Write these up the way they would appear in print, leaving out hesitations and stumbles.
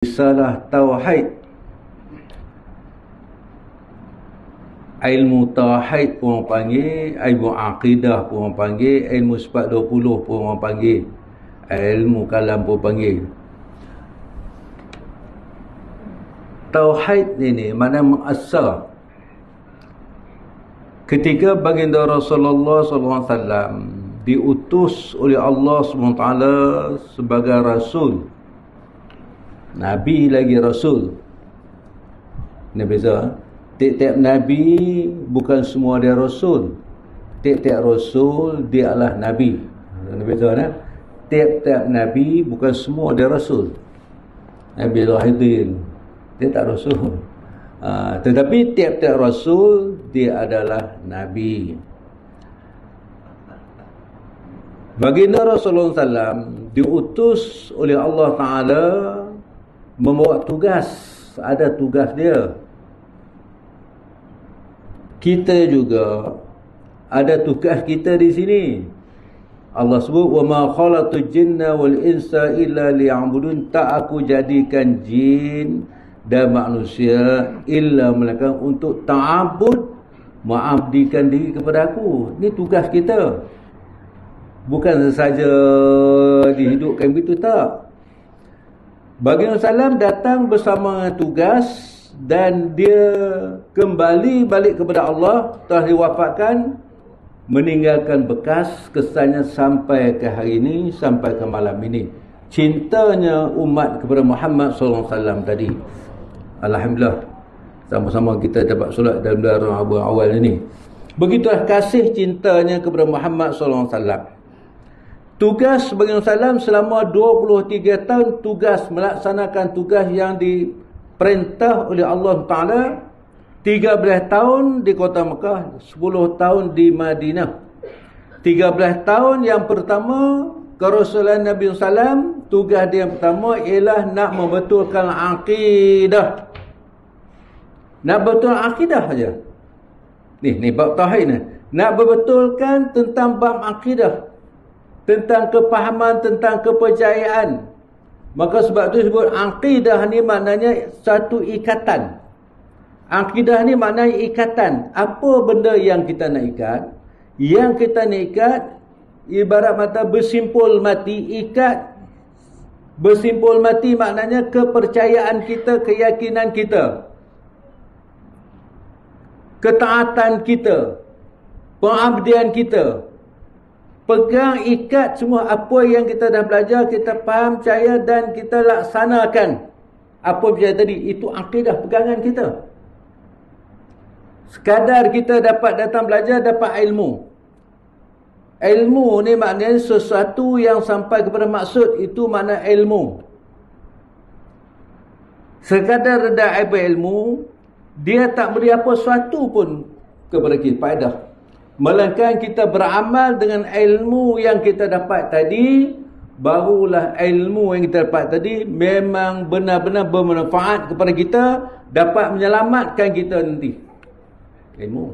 Risalah Tauhid. Ilmu Tauhid pun orang panggil, ilmu Aqidah pun orang panggil, ilmu Sifat 20 pun orang panggil, ilmu Kalam pun panggil. Tauhid ini makna mengasas. Ketika baginda Rasulullah SAW diutus oleh Allah SWT sebagai Rasul, Nabi lagi Rasul. Ini beza. Tiap-tiap Nabi bukan semua dia Rasul. Tiap-tiap Rasul dia adalah Nabi. Ini beza kan? Tiap-tiap Nabi bukan semua dia Rasul. Nabi Zahidin dia tak Rasul. Tetapi tiap-tiap Rasul dia adalah Nabi. Baginda Rasulullah SAW diutus oleh Allah Ta'ala membawa tugas. Ada tugas dia. Kita juga ada tugas kita di sini. Allah sebut, wa ma khalaqtul jinna wal insa illa liya'budun. Tak aku jadikan jin dan manusia illa melainkan untuk ta'abud, mengabdikan diri kepada aku. Ini tugas kita. Bukan saja dihidupkan begitu, tak. Baginda Salam datang bersama tugas dan dia kembali balik kepada Allah, telah diwafatkan, meninggalkan bekas kesannya sampai ke hari ini, sampai ke malam ini. Cintanya umat kepada Muhammad SAW tadi. Alhamdulillah, sama-sama kita dapat solat dalam bulan Rabiul Awal ini. Begitulah kasih cintanya kepada Muhammad SAW. Tugas baginda Salam selama 23 tahun, tugas melaksanakan tugas yang diperintah oleh Allah Ta'ala. 13 tahun di kota Mekah, 10 tahun di Madinah. 13 tahun yang pertama kerasulan Nabi Salam, tugas dia yang pertama ialah nak membetulkan akidah. Nak betul akidah saja. Ni bab tauhid ni. Nak berbetulkan tentang bab akidah, tentang kepahaman, tentang kepercayaan. Maka sebab tu sebut akidah ni maknanya satu ikatan. Akidah ni maknanya ikatan. Apa benda yang kita nak ikat? Yang kita nak ikat ibarat mata bersimpul mati. Ikat bersimpul mati maknanya kepercayaan kita, keyakinan kita, ketaatan kita, pengabdian kita. Pegang, ikat semua apa yang kita dah belajar, kita faham, percaya dan kita laksanakan. Apa percaya tadi, itu akidah pegangan kita. Sekadar kita dapat datang belajar, dapat ilmu. Ilmu ni maknanya sesuatu yang sampai kepada maksud, itu makna ilmu. Sekadar ada ilmu, dia tak beri apa sesuatu pun kepada kita, faedah. Melainkan kita beramal dengan ilmu yang kita dapat tadi, barulah ilmu yang kita dapat tadi memang benar-benar bermanfaat kepada kita, dapat menyelamatkan kita nanti. Ilmu.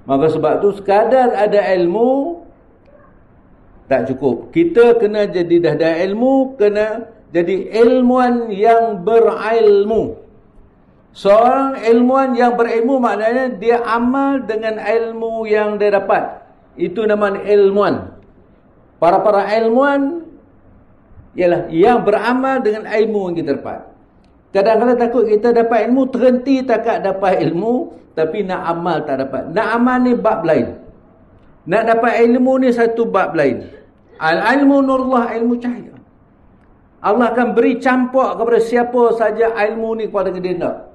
Maka sebab tu sekadar ada ilmu tak cukup. Kita kena jadi dah ada ilmu, kena jadi ilmuwan yang berilmu. Seorang ilmuwan yang berilmu maknanya dia amal dengan ilmu yang dia dapat. Itu namanya ilmuwan. Para ilmuwan ialah yang beramal dengan ilmu yang kita dapat. Kadang-kadang takut kita dapat ilmu, terhenti takat dapat ilmu, tapi nak amal tak dapat. Nak amal ni bab lain. Nak dapat ilmu ni satu bab lain. Al-ilmu nurullah, ilmu cahaya. Allah akan beri campak kepada siapa saja ilmu ni kepada dia nak.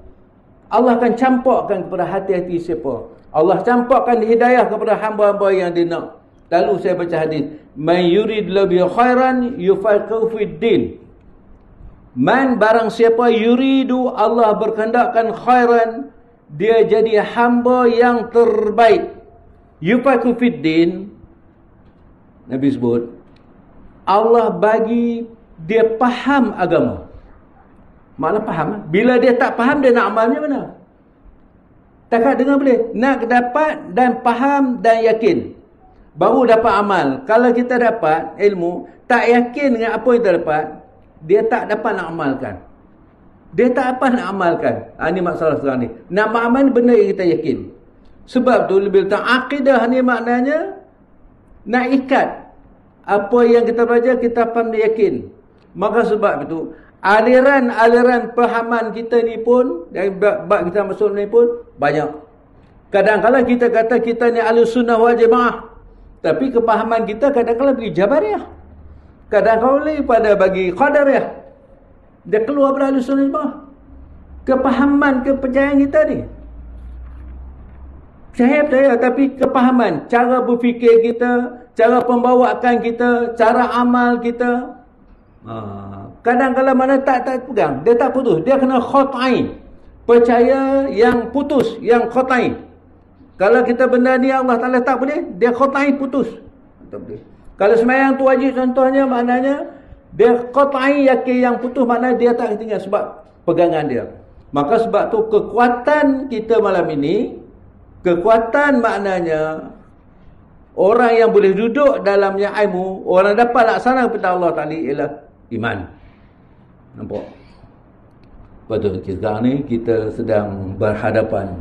Allah akan campakkan kepada hati-hati siapa. Allah campakkan hidayah kepada hamba-hamba yang dia nak. Lalu saya baca hadis, man yurid labi khairan yufaqihu fid din. Man barang siapa yuridu, Allah berkehendakkan khairan, dia jadi hamba yang terbaik. Yufaqihu fid din, Nabi sebut, Allah bagi dia faham agama. Makna faham. Bila dia tak faham, dia nak amalnya mana? Takkan dengar boleh. Nak dapat dan faham dan yakin, baru dapat amal. Kalau kita dapat ilmu, tak yakin dengan apa yang kita dapat, dia tak dapat nak amalkan. Dia tak apa nak amalkan. Ini masalah sekarang ni. Nak amal benda yang kita yakin. Sebab tu lebih letak akidah ni maknanya nak ikat. Apa yang kita belajar kita faham dia yakin. Maka sebab itu aliran-aliran pahaman kita ni pun, yang bab kita masuk ni pun banyak. Kadang-kadang kita kata kita ni Ahlus Sunnah wal Jamaah, tapi kepahaman kita kadang-kadang bagi Jabariyah, kadang-kadang pada bagi Qadariyah. Dia keluar dari Ahlus Sunnah wal Jamaah. Kepahaman, kepercayaan kita ni, percaya, tapi kepahaman, cara berfikir kita, cara pembawaan kita, cara amal kita, kadang-kadang mana tak pegang, dia tak putus, dia kena khot'ai, percaya yang putus, yang khot'ai. Kalau kita benda ni Allah Ta'ala tak boleh, dia khot'ai putus, tak boleh. Kalau sembahyang tu wajib contohnya, maknanya dia khot'ai yakin yang putus, maknanya dia tak tinggal sebab pegangan dia. Maka sebab tu kekuatan kita malam ini, kekuatan maknanya orang yang boleh duduk dalamnya ilmu, orang dapat laksana kepada Allah Ta'ala ialah iman. Nampak? Betul. Sekarang ni kita sedang berhadapan.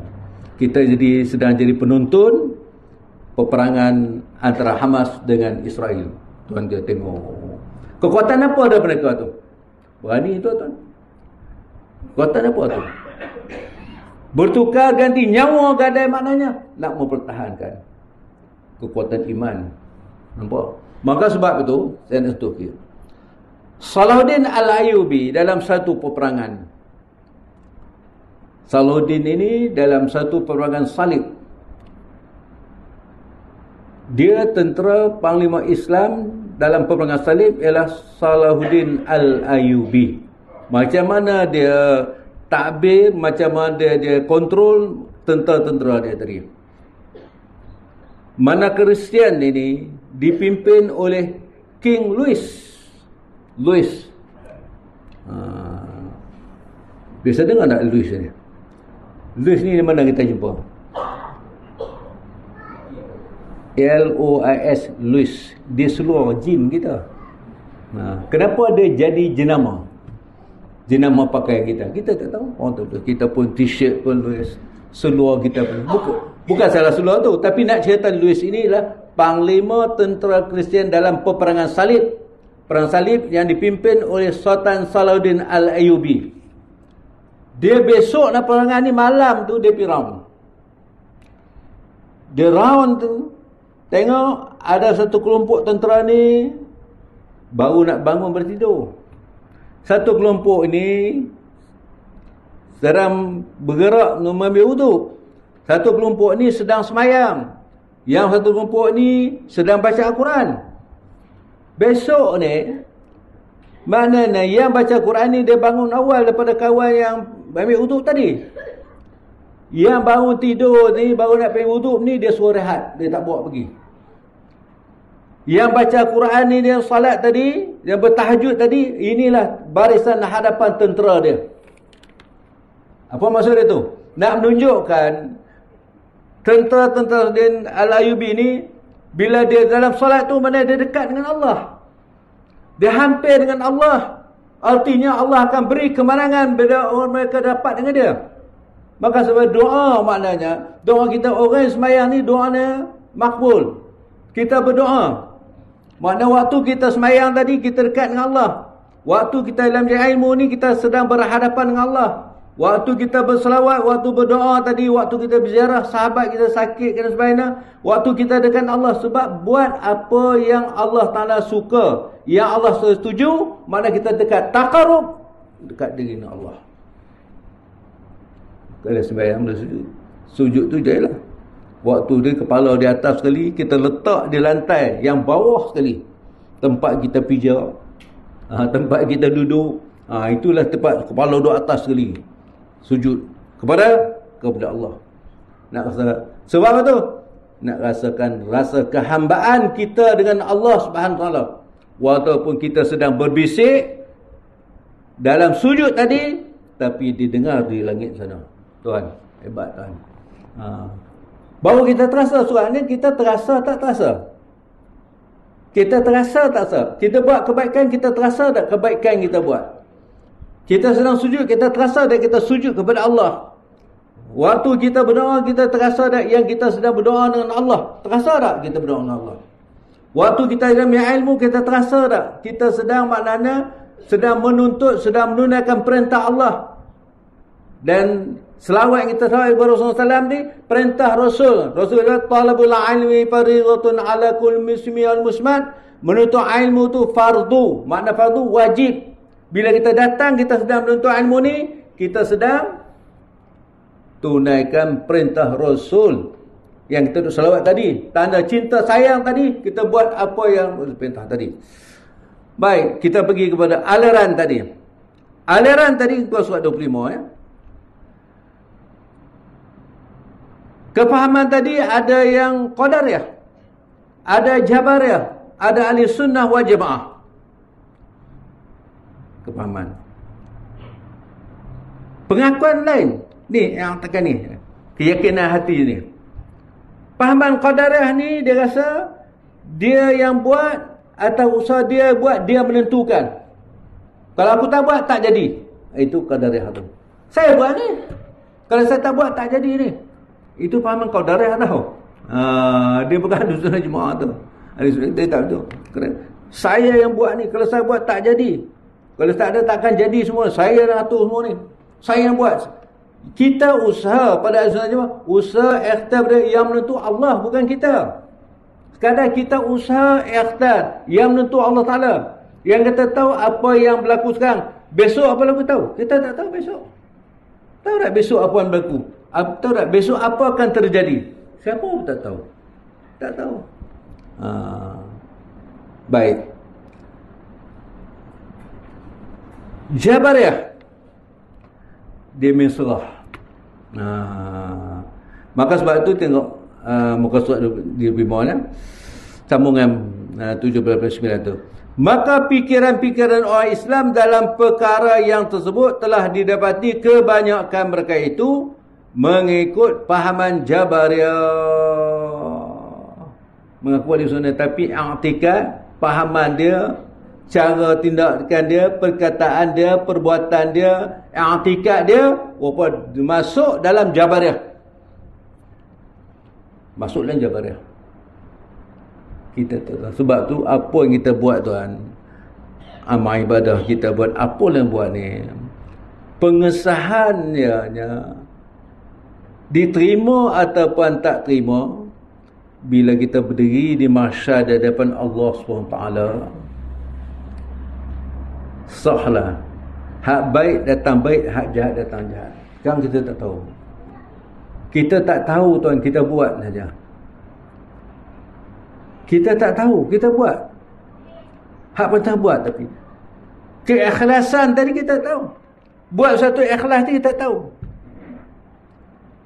Kita sedang jadi penonton peperangan antara Hamas dengan Israel. Tuan kita tengok. Kekuatan apa ada mereka tu? Berani tuan-tuan. Kekuatan apa tu? Bertukar ganti nyawa gadai maknanya nak mempertahankan kekuatan iman. Nampak? Maka sebab itu saya nak setuju. Salahuddin Al-Ayyubi dalam satu peperangan. Salahuddin ini dalam satu peperangan salib. Dia tentera panglima Islam dalam peperangan salib ialah Salahuddin Al-Ayyubi. Macam mana dia takbir, macam mana dia kontrol tentera-tentera dia tadi. Mana Kristian ini dipimpin oleh King Louis. Biasa dengar tak Louis ni? Louis ni di mana kita jumpa? L-O-I-S, Louis. Dia seluar jin kita. Kenapa dia jadi jenama? Jenama pakaian kita. Kita tak tahu. Orang tahu. Kita pun t-shirt pun Louis. Seluar kita pun. Bukan salah seluar tu. Tapi nak cerita Louis ini adalah panglima tentera Kristian dalam peperangan salib. Perang salib yang dipimpin oleh Sultan Salahuddin Al-Ayyubi. Dia besok nak perangan ni, malam tu dia pergi round. Dia round tu, tengok ada satu kelompok tentera ni baru nak bangun bertidur. Satu kelompok ini sedang bergerak mengambil wuduk. Satu kelompok ni sedang semayang. Yang satu kelompok ni sedang baca Al-Quran. Besok ni, maknanya yang baca Quran ni dia bangun awal daripada kawan yang ambil wuduk tadi. Yang bangun tidur ni, baru nak pergi wuduk ni, dia suruh rehat. Dia tak bawa pergi. Yang baca Quran ni, dia salat tadi, yang bertahajud tadi, inilah barisan hadapan tentera dia. Apa maksud dia tu? Nak menunjukkan tentera-tentera Al-Ayyubi ni, bila dia dalam solat tu, mana dia dekat dengan Allah. Dia hampir dengan Allah. Artinya Allah akan beri kemenangan bila orang mereka dapat dengan dia. Maka sebab doa maknanya, doa kita orang yang semayang ni, doanya makbul. Kita berdoa. Makna waktu kita semayang tadi, kita dekat dengan Allah. Waktu kita dalam ilmu ni, kita sedang berhadapan dengan Allah. Waktu kita berselawat, waktu berdoa tadi, waktu kita berziarah sahabat kita sakit dan sebagainya, waktu kita dekat Allah. Sebab buat apa yang Allah Ta'ala suka, yang Allah setuju, mana kita dekat taqarrub, dekat diri Allah. Kalau sembahyang boleh sujud, sujud tu je lah. Waktu dia kepala di atas sekali, kita letak di lantai yang bawah sekali, tempat kita pijak, tempat kita duduk, itulah tempat kepala di atas sekali. Sujud kepada Allah. Nak rasa sebab apa tu? Nak rasakan rasa kehambaan kita dengan Allah Subhanahu Wa Taala. Walaupun kita sedang berbisik dalam sujud tadi, tapi didengar di langit sana. Tuhan, hebat Tuhan. Baru kita terasa soalnya, kita terasa tak terasa? Kita terasa tak terasa? Kita buat kebaikan, kita terasa tak kebaikan kita buat? Kita sedang sujud, kita terasa dan kita sujud kepada Allah. Waktu kita berdoa, kita terasa tak yang kita sedang berdoa dengan Allah? Terasa tak kita berdoa dengan Allah? Waktu kita dalam ilmu, kita terasa tak kita sedang maknanya sedang menuntut, sedang menunaikan perintah Allah? Dan selawat yang kita selawat kepada Rasulullah SAW ni perintah Rasul. Rasul kata talabul ilmi fardhatun ala kulli muslimin wal muslimat. Menuntut ilmu tu fardu. Makna fardu wajib. Bila kita datang, kita sedang menuntut ilmu ni, kita sedang tunaikan perintah Rasul yang kita duk selawat tadi. Tanda cinta sayang tadi, kita buat apa yang perintah tadi. Baik, kita pergi kepada aliran tadi. Aliran tadi surat 25 ya. Kefahaman tadi ada yang qadariyah, ada jabariyah, ada ahli sunnah wal jamaah. Kefahaman. Pengakuan lain. Ni yang tekan ni. Keyakinan hati ni. Pahaman qadariyah ni dia rasa dia yang buat atau usaha dia buat, dia menentukan. Kalau aku tak buat, tak jadi. Itu qadariyah tu. Saya buat ni. Kalau saya tak buat, tak jadi ni. Itu pahaman qadariyah tau. Dia bukan ahli sunnah jemaah tu. Ahli sunnah dia tak betul. Saya yang buat ni. Kalau saya buat, tak jadi. Kalau tak ada, takkan jadi semua. Saya yang atur semua ni. Saya yang buat. Kita usaha pada ahli sunnah jemaah. Usaha ikhtiar yang menentu Allah, bukan kita. Sekadar kita usaha ikhtiar yang menentu Allah Ta'ala. Yang kita tahu apa yang berlaku sekarang. Besok apa berlaku tahu? Kita tak tahu besok. Tahu tak besok apa yang berlaku? Tahu tak besok apa akan terjadi? Siapa pun tak tahu. Tak tahu. Baik. Jabariyah. Dia mensalah. Maka sebab itu tengok muka surat di bawah sambungan 79 tu. Maka pikiran-pikiran orang Islam dalam perkara yang tersebut telah didapati kebanyakan mereka itu mengikut pahaman Jabariyah. Mengaku ahli sunnah, tapi i'tikad, pahaman dia, cara tindakan dia, perkataan dia, perbuatan dia, i'tikad dia, masuk dalam Jabariyah. Masuk dalam Jabariyah. Kita tahu. Sebab tu apa yang kita buat tuan, amal ibadah kita buat, apa yang buat ni, pengesahannya diterima ataupun tak terima bila kita berdiri di mahsyar di hadapan Allah SWT. Sahlah. Hak baik datang baik, hak jahat datang jahat. Sekarang kita tak tahu. Kita tak tahu tuan, kita buat saja. Kita tak tahu, kita buat. Hak pentah buat tapi keikhlasan tadi kita tahu. Buat satu ikhlas ni kita tahu.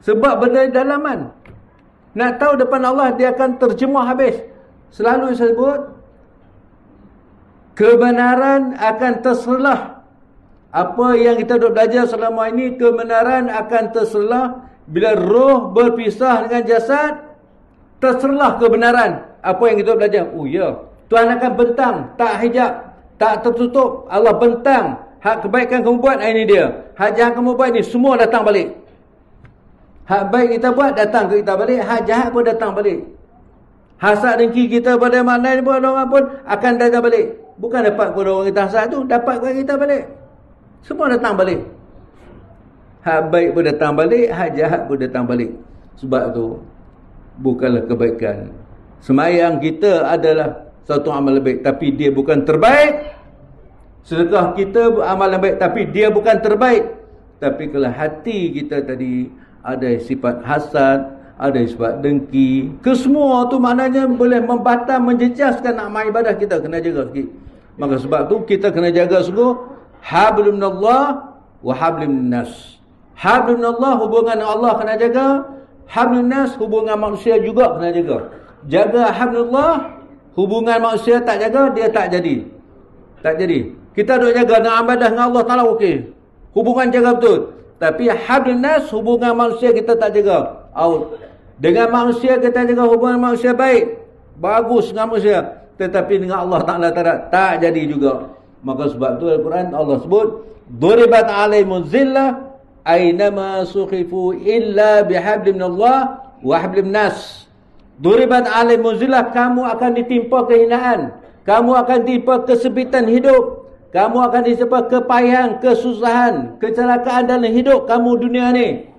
Sebab benda dalaman. Nak tahu depan Allah dia akan terjemah habis. Selalu saya sebut kebenaran akan terselah. Apa yang kita duk belajar selama ini, kebenaran akan terselah bila roh berpisah dengan jasad. Terselah kebenaran. Apa yang kita belajar? Oh ya, Tuhan akan bentang, tak hijab, tak tertutup. Allah bentang. Hak kebaikan kamu buat, ini dia. Hak jahat kamu buat ni, semua datang balik. Hak baik kita buat, datang ke kita balik. Hak jahat pun datang balik. Hasad dengki kita pada makna ni pun, orang pun akan datang balik. Bukan dapat kepada orang kita hasad tu, dapat kepada kita balik. Semua datang balik. Hak baik pun datang balik, hak jahat pun datang balik. Sebab tu bukanlah kebaikan. Semayang kita adalah satu amal baik, tapi dia bukan terbaik. Sedekah kita amal yang baik, tapi dia bukan terbaik. Tapi kalau hati kita tadi ada sifat hasad, ada sifat dengki, kesemua tu maknanya boleh membatal, menjejaskan amal ibadah kita. Kena jaga sikit. Maka sebab tu kita kena jaga sungguh hablum minallah wa hablum minnas. Hablum minallah, hubungan dengan Allah kena jaga. Hablum minnas, hubungan manusia juga kena jaga. Jaga hablullah, hubungan manusia tak jaga, dia tak jadi. Tak jadi. Kita duk jaga dengan ibadah dengan Allah Ta'ala, okey. Hubungan jaga betul. Tapi hablun nas, hubungan manusia kita tak jaga. Out. Dengan manusia kita jaga hubungan manusia baik. Bagus dengan manusia. Tetapi dengan Allah Ta'ala tak jadi juga. Maka sebab tu Al-Quran Allah sebut duribat alaihimuz zillah aynama sukhifu illa bihablin minallah wa hablin nas. Duribat alaihimuz zillah, kamu akan ditimpa kehinaan, kamu akan ditimpa kesempitan hidup, kamu akan ditimpa kepayahan, kesusahan, kecelakaan dalam hidup kamu dunia ni.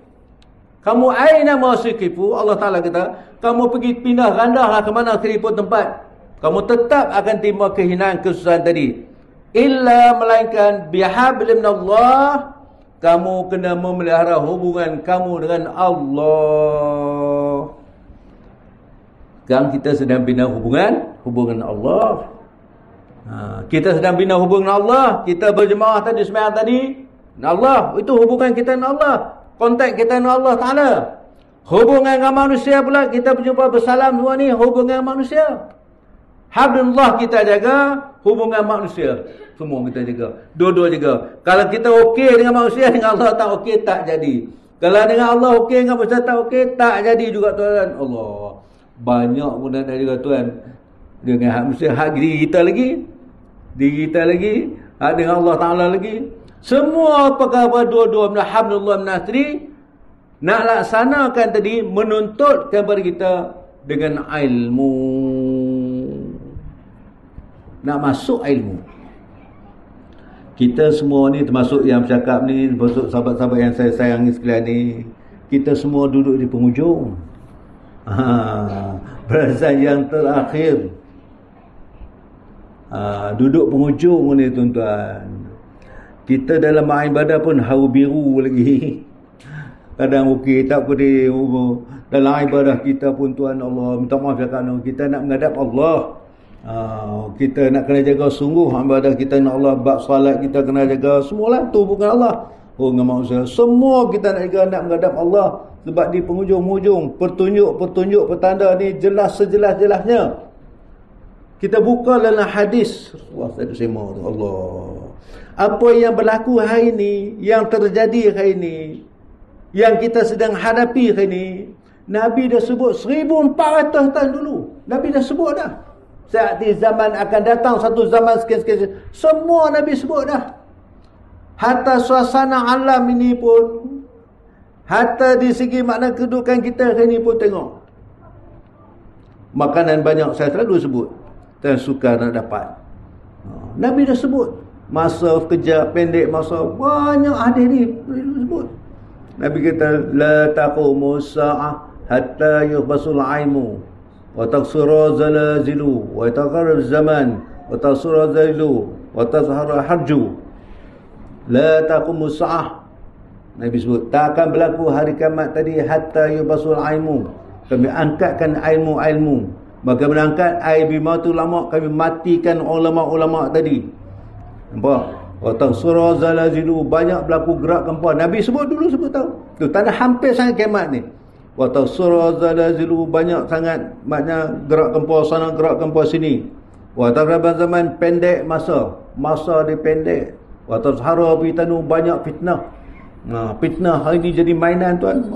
Kamu aina masukifu, Allah Ta'ala kata, kamu pergi pindah randahlah ke mana keriput tempat, kamu tetap akan timpa kehinaan, kesusahan tadi. Illa melainkan bihablin minallah, kamu kena memelihara hubungan kamu dengan Allah. Sekarang kita sedang bina hubungan Allah. Kita sedang bina hubungan Allah. Kita berjemaah tadi, sembahyang tadi, Allah, itu hubungan kita dengan Allah, kontak kita dengan Allah Ta'ala. Hubungan dengan manusia pula, kita berjumpa bersalam semua ni, hubungan manusia. Hablullah kita jaga, hubungan manusia semua kita jaga, dua-dua jaga. Kalau kita okey dengan manusia, dengan Allah tak okey, tak jadi. Kalau dengan Allah okey, dengan manusia tak okey, tak jadi juga tuan. Allah, banyak pun dah juga tuan. Dengan hak manusia, hak diri kita lagi, hak dengan Allah Ta'ala lagi. Semua perkara dua-dua min hablullah minasri, nak laksanakan tadi, menuntut kepada kita dengan ilmu. Nak masuk ilmu. Kita semua ni, termasuk yang bercakap ni, termasuk sahabat-sahabat yang saya sayangi sekalian ni, kita semua duduk di penghujung. Barisan yang terakhir. Duduk penghujung ni tuan-tuan. Kita dalam ibadah pun haru biru lagi. Kadang okey, tak pedih. Dalam ibadah kita pun tuan Allah, minta maaf cakap, kita nak menghadap Allah. Kita nak kena jaga sungguh ibadah kita dengan Allah. Bab salat kita kena jaga, semualah tu bukan Allah, dengan manusia. Semua kita nak jaga, nak menghadap Allah. Sebab di penghujung-hujung, petunjuk petanda ni jelas sejelas-jelasnya. Kita buka dalam hadis Rasulullah SAW, Allah, apa yang berlaku hari ni, yang terjadi hari ni, yang kita sedang hadapi hari ni, Nabi dah sebut 1400 tahun dulu. Nabi dah sebut dah. Saat zaman akan datang satu zaman sekian-sekian, semua Nabi sebut dah. Hatta suasana alam ini pun, hatta di segi makna kedudukan kita hari ini pun tengok. Makanan banyak, saya selalu sebut, dan suka nak dapat. Nabi dah sebut. Masa kejap, pendek masa, banyak hadis ni sebut. Nabi kata, la taqumu sa'ah hatta yuhbasul aimu wa taksura zalazilu wa taqarrab zaman wa tasura zailu wa tazhara harju. La taqumu sa'ah, Nabi sebut, tak akan berlaku hari kiamat tadi hatta yuhbasul aimu, kami angkatkan ilmu-ilmu. Maka menangkat bimatu ulama, kami matikan ulama-ulama tadi. Nampak? Wa taksura zalazilu, banyak berlaku gerak gempa. Nabi sebut dulu, sebut tahu. Tu tanda hampir sangat kiamat ni. Wa taksura zalazilu, banyak sangat makna gerak gempa sana, gerak gempa sini. Wa taqraban zaman, pendek masa dia pendek. Wa tazhara fitanu, banyak fitnah. Fitnah hari ni jadi mainan tuan.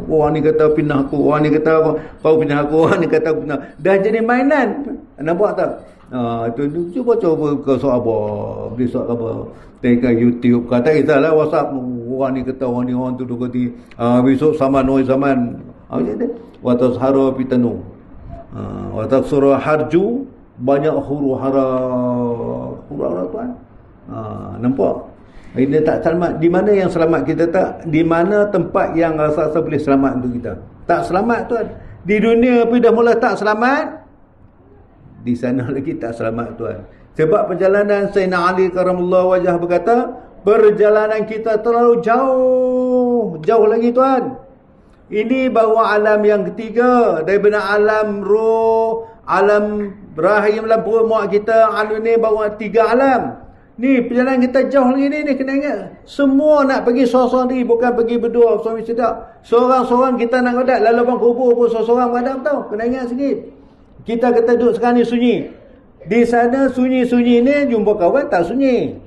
Orang ni kata fitnah aku, orang ni kata kau fitnah aku, orang ni kata aku fitnah. Dah jadi mainan. Nampak tak? Itu cuba ke soal apa, besok apa, tengok YouTube, kata kisahlah WhatsApp, orang ni kata orang ni, orang tu kata besok zaman wa tazhara fitanu wa taksura harju, banyak huru-hara tuan. Nampak? Ini tak selamat. Di mana yang selamat kita tak? Di mana tempat yang rasa boleh selamat untuk kita? Tak selamat tuan. Di dunia pun dah mula tak selamat, di sana lagi tak selamat tuan. Sebab perjalanan Sayyidina Ali karamallahu wajah berkata, perjalanan kita terlalu jauh lagi tuan. Ini baru alam yang ketiga daripada alam roh, alam rahim, alam perut mak kita. Alam ni baru 3 alam. Ni perjalanan kita jauh lagi ni kena ingat. Semua nak pergi seorang-seorang diri, bukan pergi berdua suami sedap. Seorang-seorang kita nak ngadat, lalu bang kubur pun seorang-seorang ngadat tau. Kena ingat sikit. Kita kata duduk sekarang ni sunyi. Di sana sunyi-sunyi ni jumpa kawan tak sunyi.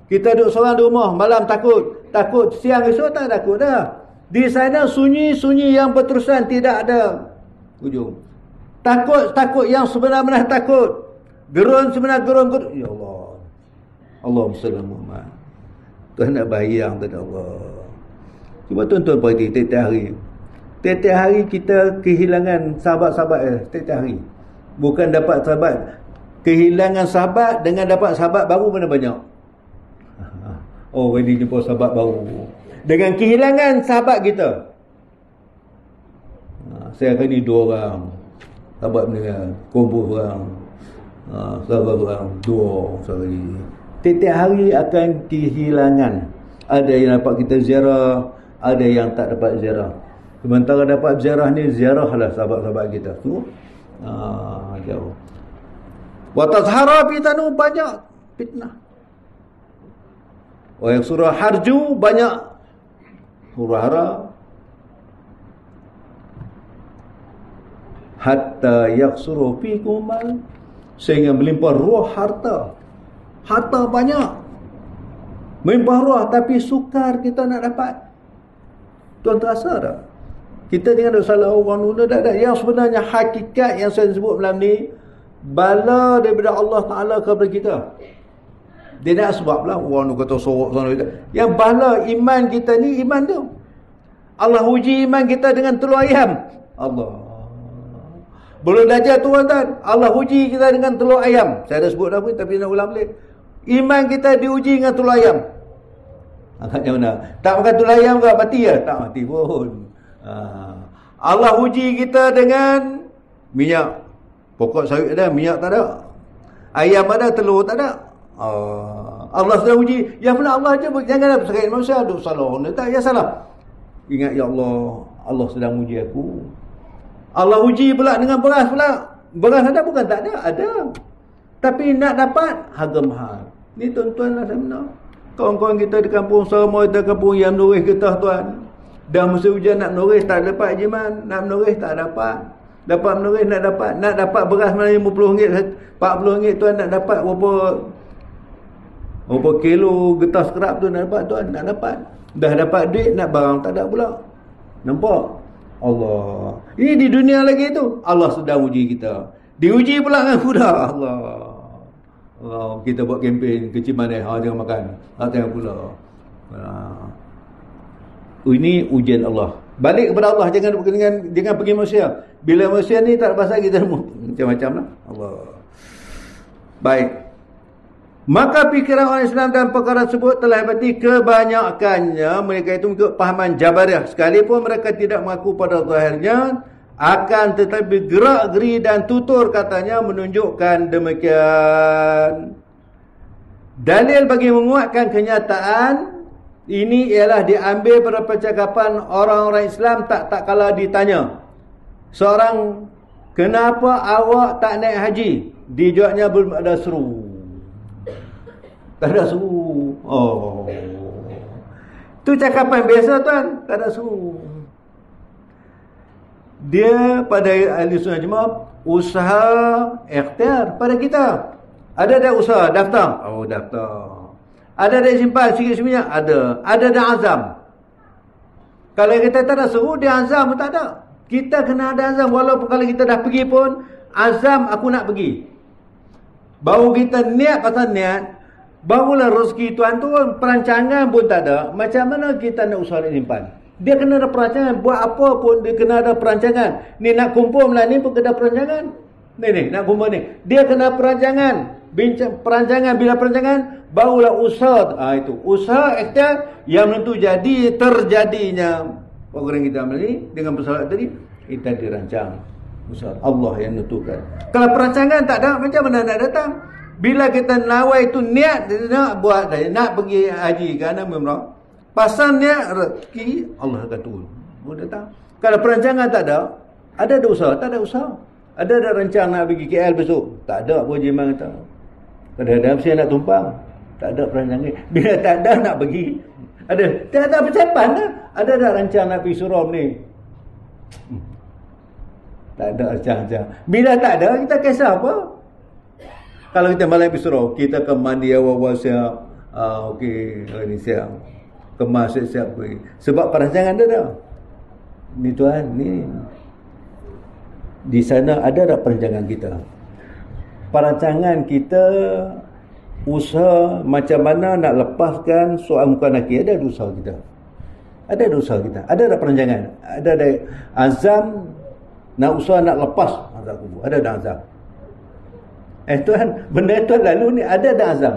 Kita duduk seorang di rumah, malam takut siang esok tak takut dah. Di sana sunyi-sunyi yang berterusan, tidak ada ujung. Takut yang sebenar-benar takut. Gerun sebenar gerun. Ya Allah. Allahumma salli ala Muhammad. Tuan nak bayang kepada Allah. Cuba tuan-tuan perhati tiap-tiap hari. Tiap-tiap hari kita kehilangan sahabat-sahabat tiap-tiap hari. Bukan dapat sahabat. Kehilangan sahabat dengan dapat sahabat baru mana banyak. Oh, ini jumpa sahabat baru. Dengan kehilangan sahabat kita. Saya akan ni 2 orang. Sahabat mendengar. Kumpul orang. Sahabat orang. 2 sekali. Tiap-tiap hari akan kehilangan. Ada yang dapat kita ziarah. Ada yang tak dapat ziarah. Sementara dapat ziarah ni, ziarahlah sahabat-sahabat kita. Jauh. Wa tazhara fitanu, banyak fitnah. Yang surah harju banyak huru-hara. Hatta yaksuru fikum mal, sehingga melimpah ruah harta. Harta banyak. Melimpah ruah, tapi sukar kita nak dapat. Tuan terasa tak? Kita jangan ada salah orang dulu. Yang sebenarnya hakikat yang saya sebut malam ni, bala daripada Allah Ta'ala kepada kita. Dia nak sebab lah orang kata sorok sana. Yang bala iman kita ni, iman tu Allah uji iman kita dengan telur ayam. Allah belum belajar tuan-tuan, Allah uji kita dengan telur ayam. Saya dah sebut dah pun, tapi nak ulang balik. Iman kita diuji dengan telur ayam. Agaknya mana? Tak makan telur ayam ke mati ya? Tak mati pun. Allah uji kita dengan minyak. Pokok sawit ada, minyak tak ada. Ayam ada, telur tak ada. Allah sedang uji. Yang benar Allah je, janganlah berserait manusia. Ada salah orang tak, ya salah. Ingat, ya Allah, Allah sedang uji aku. Allah uji pula dengan beras pula. Beras ada bukan tak ada, ada. Tapi nak dapat harga mahal. Ni tuan-tuan lah sebenar. Kawan-kawan kita di kampung Saramua, di kampung yang menurih getah tuan. Dah musim hujan nak menurih tak dapat jiman, nak menurih tak dapat. Dapat menurih nak dapat. Nak dapat beras mana RM50, RM40 tuan, nak dapat berapa kilo getah skerap tu nak dapat tuan, nak dapat. Dah dapat duit nak barang tak ada pula. Nampak? Allah. Ini di dunia lagi tu. Allah sedang uji kita. Diuji pula dengan kuda. Allah. Kita buat kempen kecil mana, jangan makan. Tengok pula. Ini ujian Allah. Balik kepada Allah, jangan pergi manusia. Bila manusia ni tak pasal kita macam-macam lah. Allah. Baik. Maka fikiran orang Islam dalam perkara tersebut telah berarti kebanyakannya mereka itu mengikut pahaman Jabariyah. Sekalipun mereka tidak mengaku pada zahirnya, akan tetapi gerak-geri dan tutur katanya menunjukkan demikian. Dalil bagi menguatkan kenyataan ini ialah diambil pada percakapan orang-orang Islam tak kala ditanya seorang, kenapa awak tak naik haji? Dijawabnya belum ada seru. Tak ada seru. Oh, itu cakapan biasa tuan. Tak ada seru. Dia pada ahli sunnah jemaah usaha ikhtiar pada kita. Ada dah usaha daftar. Oh, daftar. Ada dah simpan sikit sebanyak. Ada dah azam. Kalau kita tak ada seru, dia azam pun tak ada. Kita kena ada azam. Walaupun kalau kita dah pergi pun, azam aku nak pergi. Baru kita niat pasal niat, barulah rezeki tuan turun. Perancangan pun tak ada. Macam mana kita nak usaha nak simpan? Dia kena ada perancangan. Buat apa pun dia kena ada perancangan. Ni nak kumpul lah ni pun kena perancangan. Ni nak kumpul ni. Dia kena perancangan. Perancangan, bila perancangan barulah usaha. Itu usaha ikhtiar yang menentu jadi terjadinya program kita ni dengan pesawat tadi. Kita dirancang usaha Allah yang menentukan. Kalau perancangan tak ada, macam mana nak datang? Bila kita nawai itu niat nak buat, nak pergi haji kerana umrah, pasal niat rezeki Allah akan turun. Boleh datang. Kalau perancangan tak ada usaha, tak ada usaha. Ada rencana nak pergi KL besok, tak ada pun jiman kata. Kadang-kadang saya nak tumpang, tak ada perancangan. Bila tak ada nak pergi, tak ada persiapan dah. Ada rencana nak pergi Suram ni. Tak ada rencana. Bila tak ada, kita kisah apa? Kalau kita malam pergi Suram, kita ke mandi awal-awal siap. Okey, hari ni siap. Kemas siap pergi. Sebab perancangan ada. Ni tuan, ni di sana ada perancangan kita. Perancangan kita usaha macam mana nak lepaskan soal muka nakir. Ada dosa kita. Ada dosa kita. Ada dah perancangan. Ada dah azam nak usaha nak lepas azab kubur. Ada dah azam. Tuan, benda tuan lalu ni ada dah azam.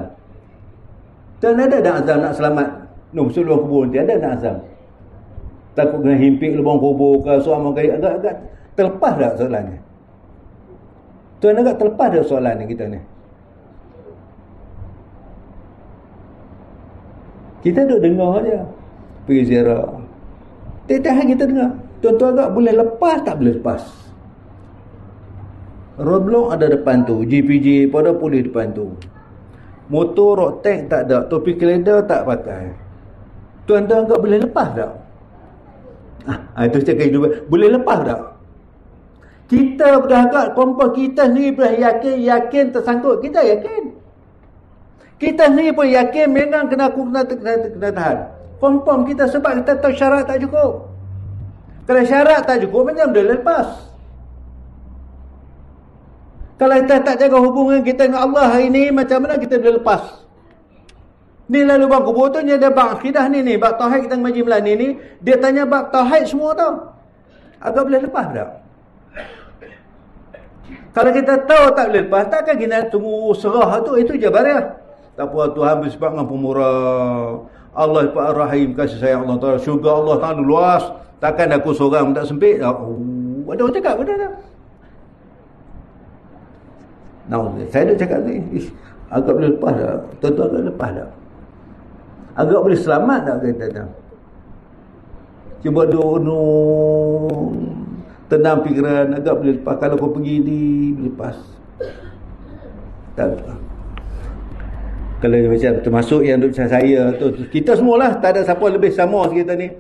Tuan ada dah azam nak selamat. Sebelum kubur nanti ada dah azam. Takut kena himpit lubang kubur ke soal muka agak terlepas dah soalan ni. Tuan agak terlepas dah soalan ni kita ni. Kita duk dengar je. Pergi ziarah. Tiap-tiap hari kita dengar. Tuan-tuan agak boleh lepas tak boleh lepas. Roadblock ada depan tu. GPG pada polis depan tu. Motor road tank tak ada. Topi keledar tak pakai. Tuan-tuan agak boleh lepas tak? Itu cakap hidup. Boleh lepas tak? Kita beragak kompon kita sendiri pun yakin tersangkut. Kita yakin. Kita sendiri pun yakin memang kena tahan. Confirm kita sebab kita tahu syarat tak cukup. Kalau syarat tak cukup, macam boleh lepas. Kalau kita tak jaga hubungan kita dengan Allah hari ni, macam mana kita boleh lepas? Ni lalu bang kubur tu, dia ada bab akidah ni. Bab tauhid kita mengaji malam ni. Dia tanya bab tauhid semua tau. Agak boleh lepas tak? Kalau kita tahu tak boleh lepas, takkan kita tunggu serah tu. Itu je barang. Tak apa, Tuhan bersifat dengan pemurah. Allah Pak Ar-Rahim, kasih sayang Allah Ta'ala. Syurga Allah Ta'ala luas. Takkan aku seorang tak sempit. Ada orang cakap benda tak? Saya dah cakap ni. Agak boleh lepas tak? Tentu agak lepas tak? Agak boleh selamat tak kita tak? Cuba tenang fikiran. Agak boleh lepas. Kalau kau pergi ni, boleh lepas. Tak lepas. Kalau macam termasuk yang duduk macam saya tu, kita semualah tak ada siapa lebih sama kita ni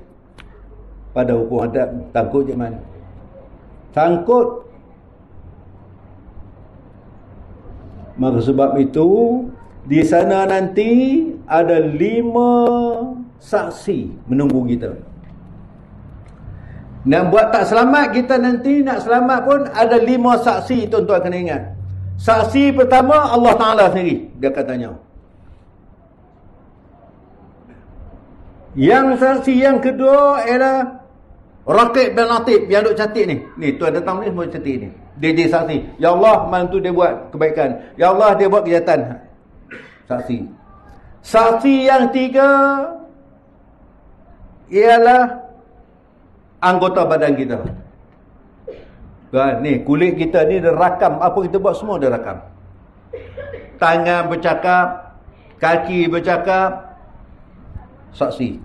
pada hukum adat. Tangkut je mana, sangkut. Maka sebab itu di sana nanti ada 5 saksi menunggu kita. Nak buat tak selamat kita nanti, nak selamat pun ada 5 saksi. Tuan-tuan kena ingat. Saksi pertama Allah Ta'ala sendiri, dia katanya. Yang saksi yang kedua ialah Raqib dan Atid yang duk catat ni. Ni tuan datang ni semua catat ni. Dia jadi saksi. Ya Allah, malam tu dia buat kebaikan. Ya Allah, dia buat kejahatan. Saksi. Saksi yang tiga ialah anggota badan kita. Kan ni kulit kita ni dia rakam apa kita buat semua dia rakam. Tangan bercakap, kaki bercakap. Saksi.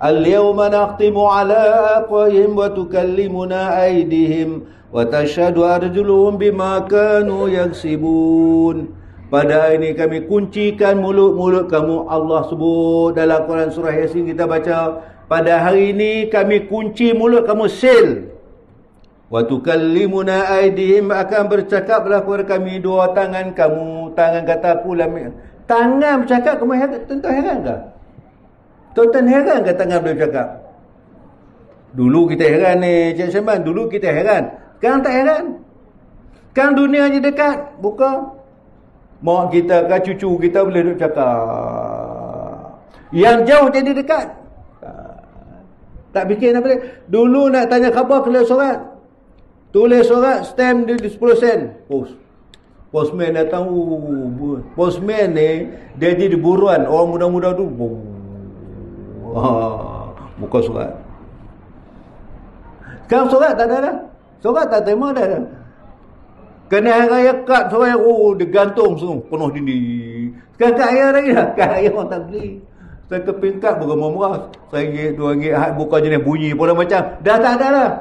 Al-yawma naqtimu ala aqwahim wa tukallimuna aydihim wa tashhadu arjuluhum bima kanu yaksibun. Pada hari ini kami kuncikan mulut-mulut kamu. Allah sebut dalam Quran surah Yasin kita baca, pada hari ini kami kunci mulut kamu sil. Wa tukallimuna aydihim, akan bercakaplah kepada kami dua tangan kamu. Tangan kata aku tangan bercakap, kamu tentu heran tak? Tuan-tuan heran ke tangan boleh bercakap? Dulu kita heran ni, Cik Syamban. Dulu kita heran. Sekarang tak heran. Sekarang dunia je dekat. Buka. Mak kita ke cucu kita boleh duduk cakap. Yang jauh jadi dekat. Tak fikir nak boleh. Dulu nak tanya khabar tulis surat. Tulis surat, stamp dia 10 sen. Postman datang. Postman ni, dia jadi buruan. Orang muda-muda tu. Buka surat. Sekarang surat tak ada dah. Surat tak terima dah. Kena raya kad surat. Dia gantung semua. Penuh dinding. Sekarang kad raya lagi dah. Kad raya orang tak beli. Saya keping kad bukan murah. RM1, RM2. Bukan jenis bunyi pun macam. Dah tak ada dah.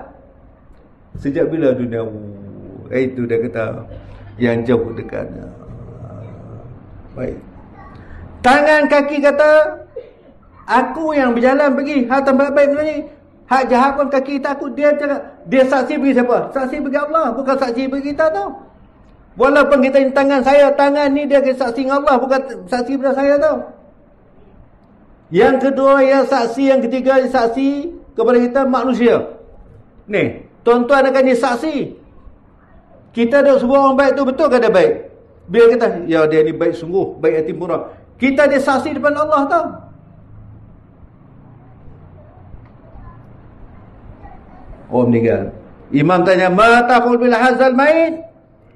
Sejak bila dunia itu dia kata yang jauh dekat. Baik. Tangan kaki kata aku yang berjalan pergi hak tempat baik sebenarnya. Hak jahat pun kaki kita aku. Dia cakap, dia saksi bagi siapa? Saksi bagi Allah, bukan saksi bagi kita tau. Walaupun kita ni tangan saya, tangan ni dia saksi dengan Allah, bukan saksi pada saya tau. Yang kedua yang saksi, yang ketiga yang saksi kepada kita manusia. Ni, tuan-tuan akan jadi saksi. Kita ada sebuah orang baik tu betul ke dia baik? Bila kita, ya dia ni baik sungguh, baik hati murah, kita ada saksi depan Allah tau. Oh, meninggal. Imam tanya, ma taqul bil hazal mayit?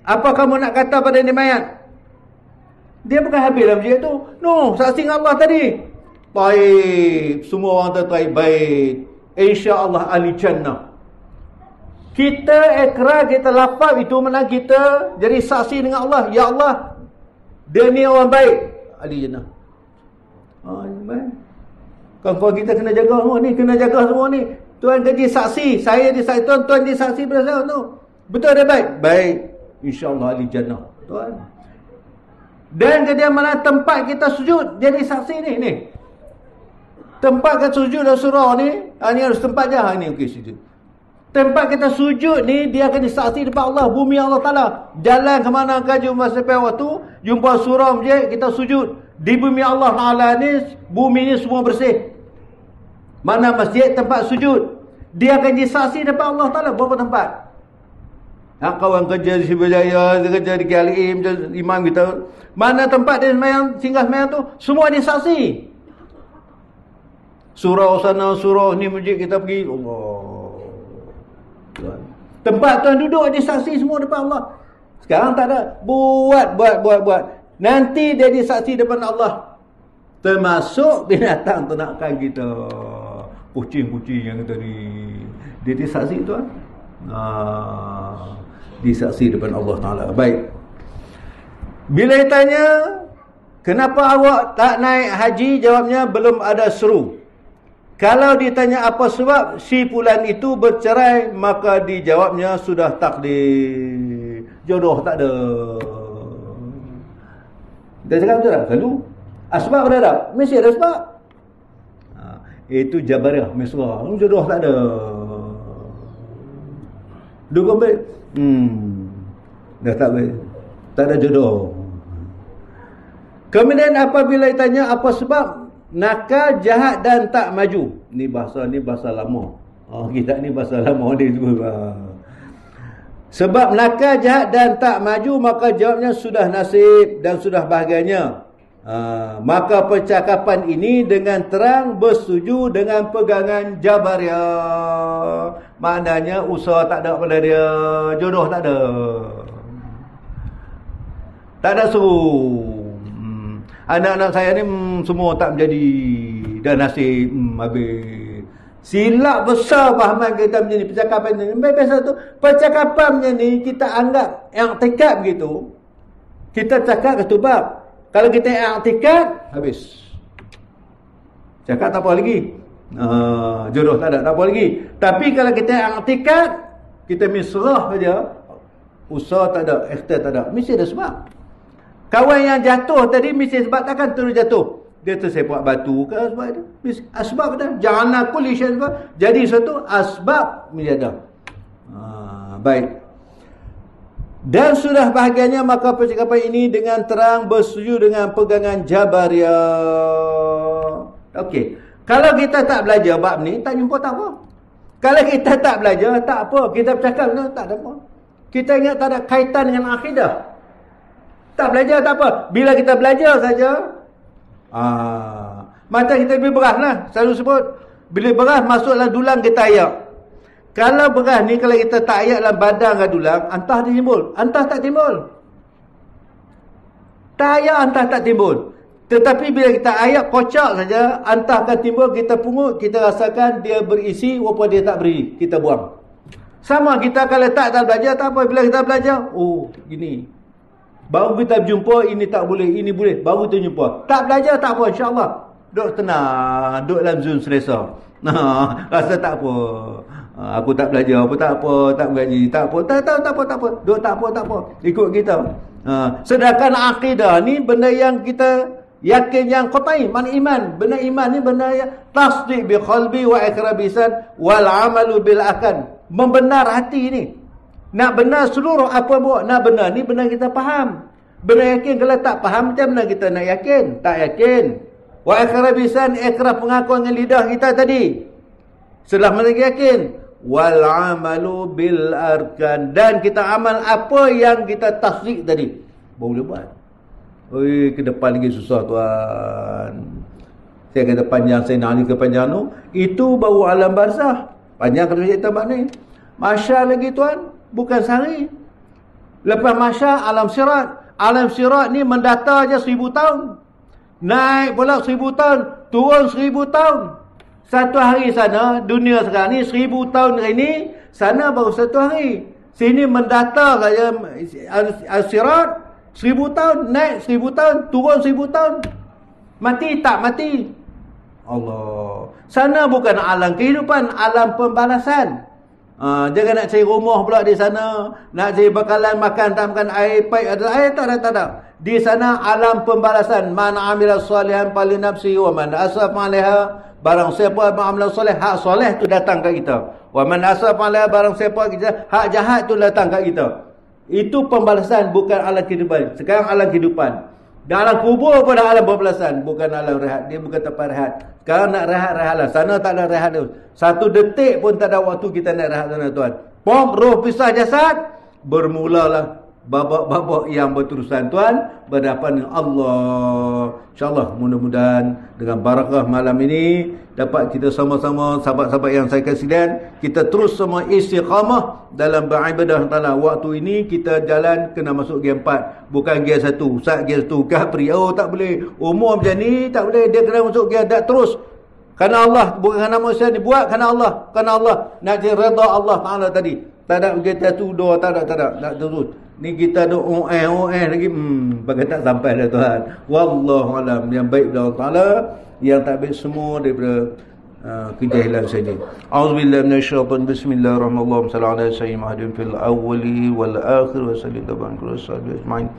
Apa kamu nak kata pada ni mayat? Dia bukan habis dalam masjid tu. No, saksi dengan Allah tadi. Baik, semua orang tertarik baik. InsyaAllah ahli jannah. Kita ikrar, kita lafaz, itu mana kita jadi saksi dengan Allah. Ya Allah, dia ni orang baik, ahli jannah. Baik. Kawan-kawan kita kena jaga semua ni, kena jaga semua ni. Tuan jadi saksi, saya di saksi, tuan di saksi pada saya tu. Betul dia baik? Baik. InsyaAllah ahli jannah. Tuan. Dan kemudian mana tempat kita sujud jadi saksi ni. Tempat kita sujud dalam surau ni, ni harus tempat je. Ni okey sujud. Tempat kita sujud ni, dia akan disaksi depan Allah, bumi Allah Ta'ala. Jalan ke mana ke jumpa sampai waktu, jumpa surau masjid, kita sujud. Di bumi Allah Ta'ala ni, bumi ni semua bersih. Mana masjid, tempat sujud. Dia akan disaksi depan Allah Ta'ala. Berapa tempat? Kawan kerja di Sibajaya, kerja di KLIM, imam kita. Mana tempat dia singgah semayang tu, semua disaksi. Surau sana, surau ni masjid kita pergi. Allah. Tempat tuan duduk disaksi semua depan Allah. Sekarang tak ada. Buat. Nanti dia disaksi depan Allah. Termasuk binatang ternakan kita. Kucing-kucing yang tadi. Dia disaksi tuan. Disaksi depan Allah Ta'ala. Baik. Bila ditanya, kenapa awak tak naik haji? Jawabnya, belum ada seru. Kalau ditanya apa sebab si fulan itu bercerai, maka dijawabnya sudah takdir. Jodoh tak ada. Dia cakap betul tak? Lalu, asbab ada tak? Mesti ada sebab. Itu Jabariyah Mesra. Jodoh tak ada. Dukung baik. Dah tak baik. Tak ada jodoh. Kemudian apabila ditanya apa sebab, nakal, jahat dan tak maju. Ni bahasa lama. Kita ni bahasa lama dia sebut. Sebab nakal, jahat dan tak maju, maka jawabnya sudah nasib dan sudah bahagianya. Maka percakapan ini dengan terang bersetuju dengan pegangan Jabariyah. Maknanya usaha tak ada pada dia, jodoh tak ada. Tak ada seru. Anak-anak saya ni semua tak menjadi, dah nasib habis. Silap besar fahaman kita macam ni, percakapan ni. Biasa tu, percakapan macam ni kita anggap i'tikad begitu. Kita cakap ketubab. Kalau kita i'tikad, habis. Cakap tak apa lagi. Jodoh tak ada, tak apa lagi. Tapi kalau kita i'tikad, kita misrah saja, usaha tak ada, ikhtiar tak ada. Mesti ada sebab. Kawan yang jatuh tadi mesti sebab takkan terus jatuh. Dia tersepak batu ke sebab itu. Asbab dah. Janganlah kulli syai' sebab. Jadi satu asbab mesti ada. Baik. Dan sudah bahagiannya maka percakapan ini dengan terang bersetuju dengan pegangan Jabariyah. Okey. Kalau kita tak belajar bab ni, tak jumpa tak apa. Kalau kita tak belajar, tak apa. Kita bercakap, tak ada apa. Kita ingat tak ada kaitan dengan akidah. Tak belajar tak apa. Bila kita belajar saja, macam kita beli beras lah. Selalu sebut, beli beras masuklah dulang kita ayak. Kalau beras ni, kalau kita tak ayak dalam badan ke dulang, antah dia timbul. Antah tak timbul. Tak ayak, antah tak timbul. Tetapi bila kita ayak kocak saja, antah akan timbul, kita pungut, kita rasakan dia berisi, walaupun dia tak beri, kita buang. Sama kita kalau tak belajar, tak apa. Bila kita belajar, gini. Baru kita jumpa, ini tak boleh, ini boleh. Baru kita jumpa. Tak belajar, tak apa, insyaAllah. Duduk tenang, duduk dalam zon selesa. Rasa tak apa. Aku tak belajar, tak apa, tak mengaji, tak apa. Tak apa. Duduk tak apa. Ikut kita. Sedangkan akidah ni benda yang kita yakin yang qat'i, mana iman. Benda iman ni benda yang tasdiq bi qalbi wa iqrar bisan wal amalu bil akan. Membenar hati ni. Nak benar seluruh apa buat. Nak benar ni benar kita faham. Benar yakin. Kalau tak faham macam mana kita nak yakin? Tak yakin. Wa iqrar bisan, iqrar pengakuan dengan lidah kita tadi. Setelah mereka yakin. Wal amalu bil arkan. Dan kita amal apa yang kita tasdik tadi. baru boleh buat. Oi, ke depan lagi susah tuan. Saya kata panjang saya nak ke panjang tu, itu baru alam barzah. Panjang kalau kita tambah ni. Mahsyar lagi tuan, bukan sehari. Lepas mahsyar alam sirat. Alam sirat ni mendata aja 1000 tahun. Naik pula 1000 tahun, turun 1000 tahun. Satu hari sana, dunia sekarang ni 1000 tahun hari ni, sana baru satu hari. Sini mendata saja al-sirat 1000 tahun, naik 1000 tahun, turun 1000 tahun. Mati tak mati. Allah. Sana bukan alam kehidupan, alam pembalasan. Jangan nak cari rumah pula di sana, nak cari bakalan makan, tak makan air, paip ada air, tak ada. Di sana alam pembalasan. Man amila salihan fali nafsi wa man asaf 'alaiha. Barang siapa beramal soleh, hak soleh tu datang kat kita. Wa man asaf 'alaiha, barang siapa kita hak jahat tu datang kat kita. Itu pembalasan, bukan alam kehidupan. Sekarang alam kehidupan. Dalam kubur pun alam pembalasan, bukan alam rehat. Dia bukan tempat rehat. Sekarang nak rehat-rehatlah. Sana tak ada rehat tu. Satu detik pun tak ada waktu kita nak rehat sana tuan. Pom roh pisah jasad, bermulalah babak-babak yang berterusan tuan berhadapan dengan Allah. InsyaAllah mudah-mudahan dengan barakah malam ini dapat kita sama-sama sahabat-sahabat yang saya kasihan, kita terus semua istiqamah dalam beribadah ta'ala. Waktu ini kita jalan kena masuk gear 4, bukan gear 1. Ustaz gear 1 kapri, oh tak boleh, umur macam ni tak boleh, dia kena masuk gear dak terus. Kerana Allah, bukan kerana manusia dibuat, kerana Allah. Kerana Allah nak jadi redha Allah Ta'ala tadi. Tak ada gear 1, 2, tak ada, nak terus. Ni kita ada lagi bagai tak sampai dah tuan. Wallahu alam. Yang baik dari Allah Taala, yang tak baik semua daripada kejahilan saja. Auzubillahi minasyaitanir bismillahirrahmanirrahim. Sallallahu alaihi wasallam fil awwali wal akhir wa sallallahu alaihi wasallam.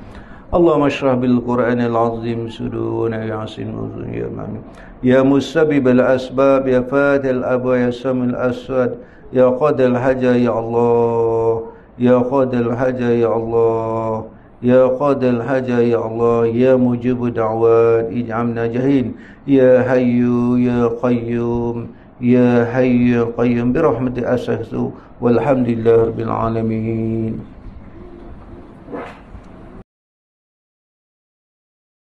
Allahumma shrah bil Qur'anil azim sudurana yasin ya amin. Ya musabbib al asbab ya fatil abwa ya samil aswad ya qadil haja ya Allah. Ya qadil haja ya Allah. Ya qadil haja ya Allah. Ya mujib da'wat ij'alna jahin. Ya hayyu ya qayyum. Ya hayyu ya qayyum birahmati asahsu walhamdulillah rabbil alamin.